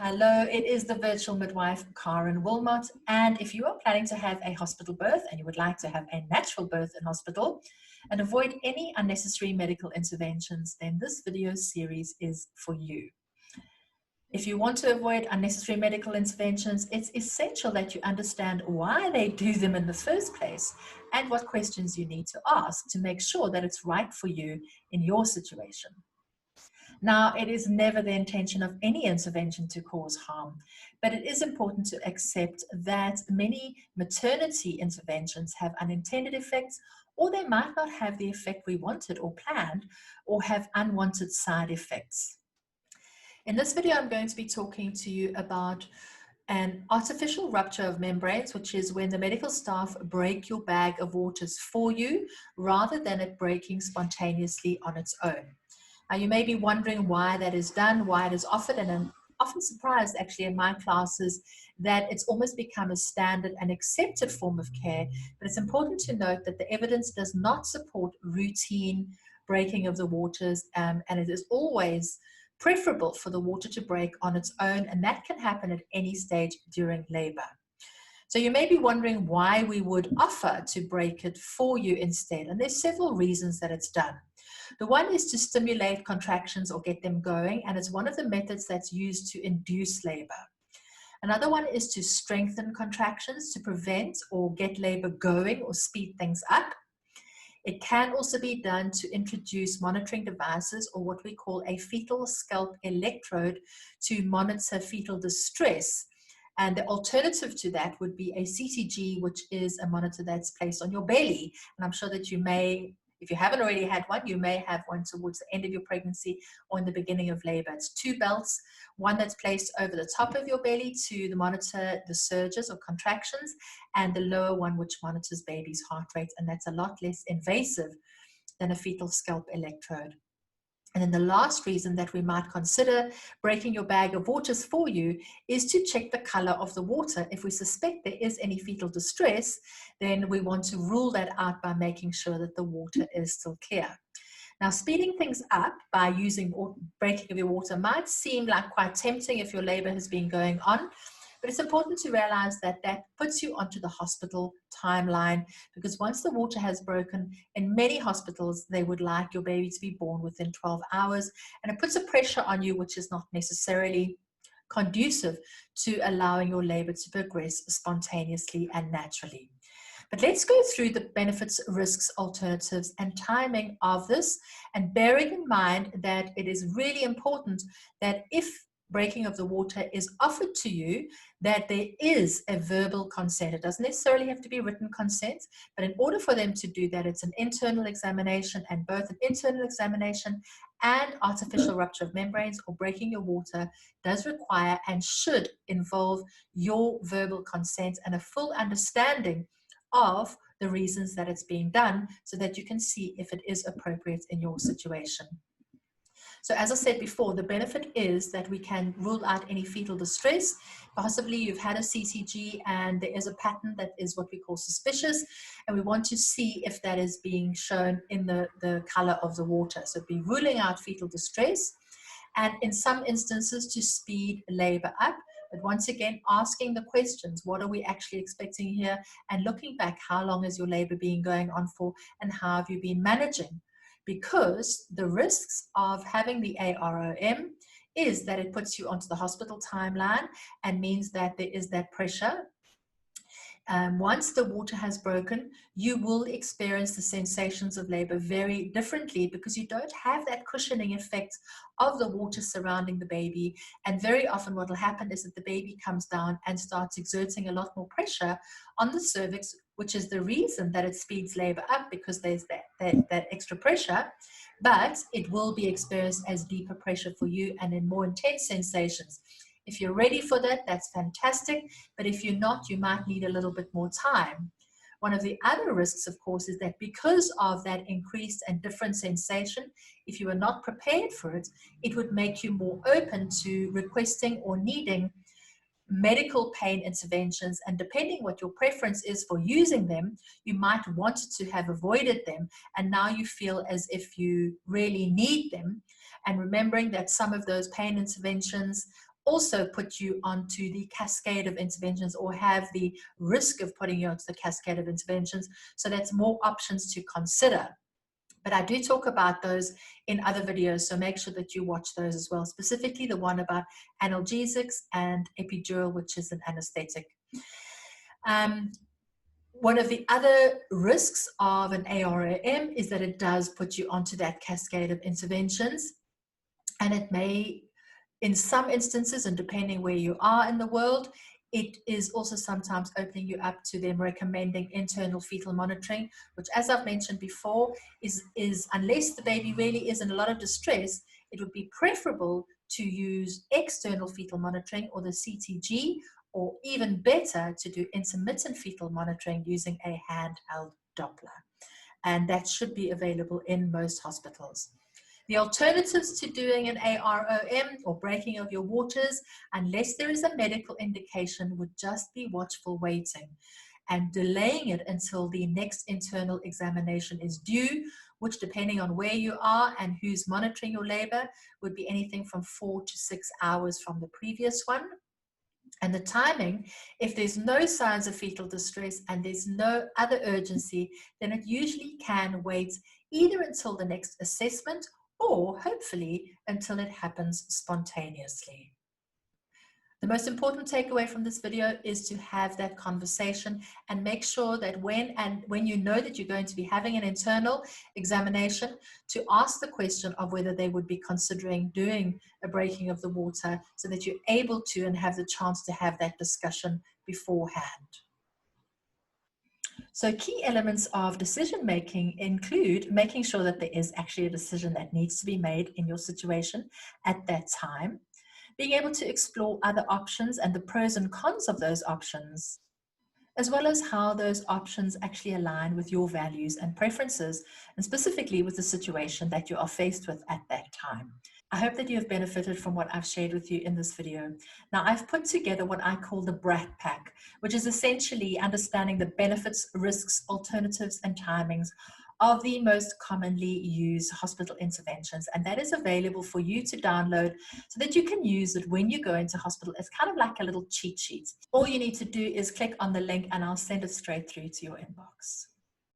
Hello, it is the virtual midwife, Karen Wilmot. And if you are planning to have a hospital birth and you would like to have a natural birth in hospital and avoid any unnecessary medical interventions, then this video series is for you. If you want to avoid unnecessary medical interventions, it's essential that you understand why they do them in the first place and what questions you need to ask to make sure that it's right for you in your situation. Now, it is never the intention of any intervention to cause harm, but it is important to accept that many maternity interventions have unintended effects, or they might not have the effect we wanted or planned, or have unwanted side effects. In this video, I'm going to be talking to you about an artificial rupture of membranes, which is when the medical staff break your bag of waters for you rather than it breaking spontaneously on its own. Now, you may be wondering why that is done, why it is offered, and I'm often surprised actually in my classes that it's almost become a standard and accepted form of care. But it's important to note that the evidence does not support routine breaking of the waters, and it is always preferable for the water to break on its own, and that can happen at any stage during labor. So you may be wondering why we would offer to break it for you instead, and there's several reasons that it's done. The one is to stimulate contractions or get them going, and it's one of the methods that's used to induce labor. Another one is to strengthen contractions to prevent or get labor going or speed things up. It can also be done to introduce monitoring devices, or what we call a fetal scalp electrode, to monitor fetal distress. And the alternative to that would be a CTG, which is a monitor that's placed on your belly. And I'm sure that you may, if you haven't already had one, you may have one towards the end of your pregnancy or in the beginning of labor. It's two belts, one that's placed over the top of your belly to monitor the surges or contractions, and the lower one which monitors baby's heart rate, and that's a lot less invasive than a fetal scalp electrode. And then the last reason that we might consider breaking your bag of waters for you is to check the color of the water. If we suspect there is any fetal distress, then we want to rule that out by making sure that the water is still clear. Now, speeding things up by using breaking of your water might seem like quite tempting if your labor has been going on, but it's important to realize that that puts you onto the hospital timeline, because once the water has broken, in many hospitals, they would like your baby to be born within 12 hours. And it puts a pressure on you, which is not necessarily conducive to allowing your labor to progress spontaneously and naturally. But let's go through the benefits, risks, alternatives, and timing of this, and bearing in mind that it is really important that if breaking of the water is offered to you, that there is a verbal consent. It doesn't necessarily have to be written consent, but in order for them to do that, it's an internal examination, and both an internal examination and artificial rupture of membranes or breaking your water does require and should involve your verbal consent and a full understanding of the reasons that it's being done, so that you can see if it is appropriate in your situation. So as I said before, the benefit is that we can rule out any fetal distress. Possibly you've had a CTG and there is a pattern that is what we call suspicious, and we want to see if that is being shown in the color of the water. So be ruling out fetal distress, and in some instances to speed labor up. But once again, asking the questions, what are we actually expecting here? And looking back, how long has your labor been going on for, and how have you been managing? Because the risks of having the AROM is that it puts you onto the hospital timeline and means that there is that pressure. Once the water has broken, you will experience the sensations of labor very differently, because you don't have that cushioning effect of the water surrounding the baby. And very often what will happen is that the baby comes down and starts exerting a lot more pressure on the cervix, which is the reason that it speeds labor up, because there's that extra pressure. But it will be experienced as deeper pressure for you and in more intense sensations. If you're ready for that, that's fantastic. But if you're not, you might need a little bit more time. One of the other risks, of course, is that because of that increased and different sensation, if you are not prepared for it, it would make you more open to requesting or needing medical pain interventions. And depending what your preference is for using them, you might want to have avoided them, and now you feel as if you really need them. And remembering that some of those pain interventions also put you onto the cascade of interventions or have the risk of putting you onto the cascade of interventions. So that's more options to consider. But I do talk about those in other videos, so make sure that you watch those as well, specifically the one about analgesics and epidural, which is an anesthetic. One of the other risks of an AROM is that it does put you onto that cascade of interventions, and it may, in some instances, and depending where you are in the world, it is also sometimes opening you up to them recommending internal fetal monitoring, which, as I've mentioned before, is unless the baby really is in a lot of distress, it would be preferable to use external fetal monitoring or the CTG, or even better, to do intermittent fetal monitoring using a handheld Doppler. And that should be available in most hospitals. The alternatives to doing an AROM or breaking of your waters, unless there is a medical indication, would just be watchful waiting and delaying it until the next internal examination is due, which, depending on where you are and who's monitoring your labor, would be anything from 4 to 6 hours from the previous one. And the timing, if there's no signs of fetal distress and there's no other urgency, then it usually can wait either until the next assessment or hopefully until it happens spontaneously. The most important takeaway from this video is to have that conversation and make sure that when you know that you're going to be having an internal examination, to ask the question of whether they would be considering doing a breaking of the water, so that you're able to and have the chance to have that discussion beforehand. So key elements of decision making include making sure that there is actually a decision that needs to be made in your situation at that time, being able to explore other options and the pros and cons of those options, as well as how those options actually align with your values and preferences, and specifically with the situation that you are faced with at that time. I hope that you have benefited from what I've shared with you in this video. Now, I've put together what I call the BRAT pack, which is essentially understanding the benefits, risks, alternatives, and timings of the most commonly used hospital interventions. And that is available for you to download so that you can use it when you go into hospital. It's kind of like a little cheat sheet. All you need to do is click on the link and I'll send it straight through to your inbox.